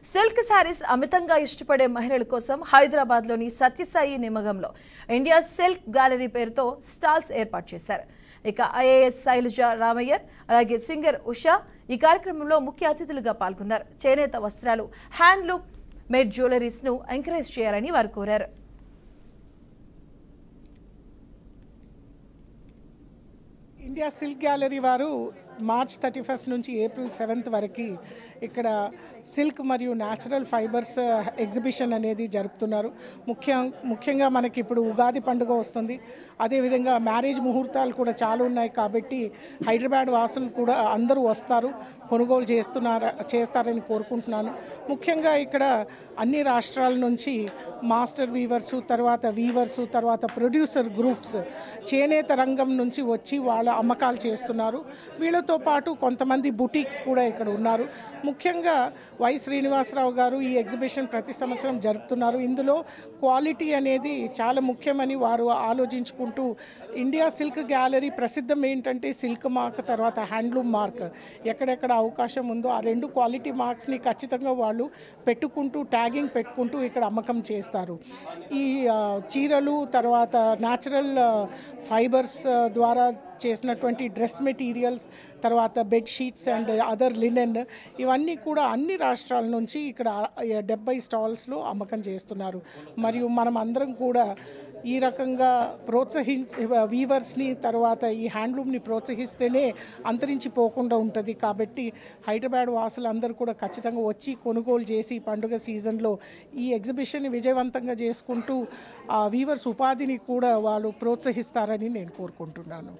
Silk saris అమితంగా ఇష్టపడే మహిళల కోసం హైదరాబాద్లోని సత్యసాయి నిమగంలో ఇండియా సిల్క్ గ్యాలరీ పేరుతో స్టాల్స్ ఏర్పాటు చేశారు. ఇక ఐఏఎస్ శైలజ రామయ్యర్ అలాగే సింగర్ ఉషా ఈ కార్యక్రమంలో ముఖ్య అతిథులుగా పాల్గొన్నారు. చేనేత వస్త్రాలు, హ్యాండ్లూమ్ మేడ్ జ్యువెలరీస్ ను ఎంకరేజ్ చేయాలని వారు కోరారు. ఇండియా సిల్క్ గ్యాలరీ వారు మార్చ్ 31 నుంచి ఏప్రిల్ 7 వరకు ఇక్కడ సిల్క్ మరియు న్యాచురల్ ఫైబర్స్ ఎగ్జిబిషన్ అనేది జరుపుతున్నారు. ముఖ్యంగా మనకి ఇప్పుడు ఉగాది పండుగ వస్తుంది. అదేవిధంగా మ్యారేజ్ ముహూర్తాలు కూడా చాలా ఉన్నాయి కాబట్టి హైదరాబాద్ వాసులు కూడా అందరూ వస్తారు, కొనుగోలు చేస్తారని కోరుకుంటున్నాను. ముఖ్యంగా ఇక్కడ అన్ని రాష్ట్రాల నుంచి మాస్టర్ వీవర్సు తర్వాత ప్రొడ్యూసర్ గ్రూప్స్ చేనేత రంగం నుంచి వచ్చి వాళ్ళ అమ్మకాలు చేస్తున్నారు. వీళ్ళతో పాటు కొంతమంది బుటీక్స్ కూడా ఇక్కడ ఉన్నారు. ముఖ్యంగా వై శ్రీనివాసరావు గారు ఈ ఎగ్జిబిషన్ ప్రతి సంవత్సరం జరుపుతున్నారు. ఇందులో క్వాలిటీ అనేది చాలా ముఖ్యమని వారు ఆలోచించుకుంటూ ఇండియా సిల్క్ గ్యాలరీ ప్రసిద్ధం ఏంటంటే సిల్క్ మార్క్ తర్వాత హ్యాండ్లూమ్ మార్క్. ఎక్కడెక్కడ అవకాశం ఉందో ఆ రెండు క్వాలిటీ మార్క్స్ని ఖచ్చితంగా వాళ్ళు ట్యాగింగ్ పెట్టుకుంటూ ఇక్కడ అమ్మకం చేస్తారు. ఈ చీరలు తర్వాత న్యాచురల్ ఫైబర్స్ ద్వారా చేసినటువంటి డ్రెస్ మెటీరియల్స్ తర్వాత బెడ్షీట్స్ అండ్ అదర్ లినెన్ ఇవన్నీ కూడా అన్ని రాష్ట్రాల నుంచి ఇక్కడ 70 స్టాల్స్లో అమ్మకం చేస్తున్నారు. మరియు మనం అందరం కూడా ఈ రకంగా వీవర్స్ని తర్వాత ఈ హ్యాండ్లూమ్ని ప్రోత్సహిస్తేనే అంతరించిపోకుండా ఉంటుంది. కాబట్టి హైదరాబాద్ వాసులందరూ కూడా ఖచ్చితంగా వచ్చి కొనుగోలు చేసి పండుగ సీజన్లో ఈ ఎగ్జిబిషన్ని విజయవంతంగా చేసుకుంటూ వీవర్స్ ఉపాధిని కూడా వాళ్ళు ప్రోత్సహిస్తారని నేను కోరుకుంటున్నాను.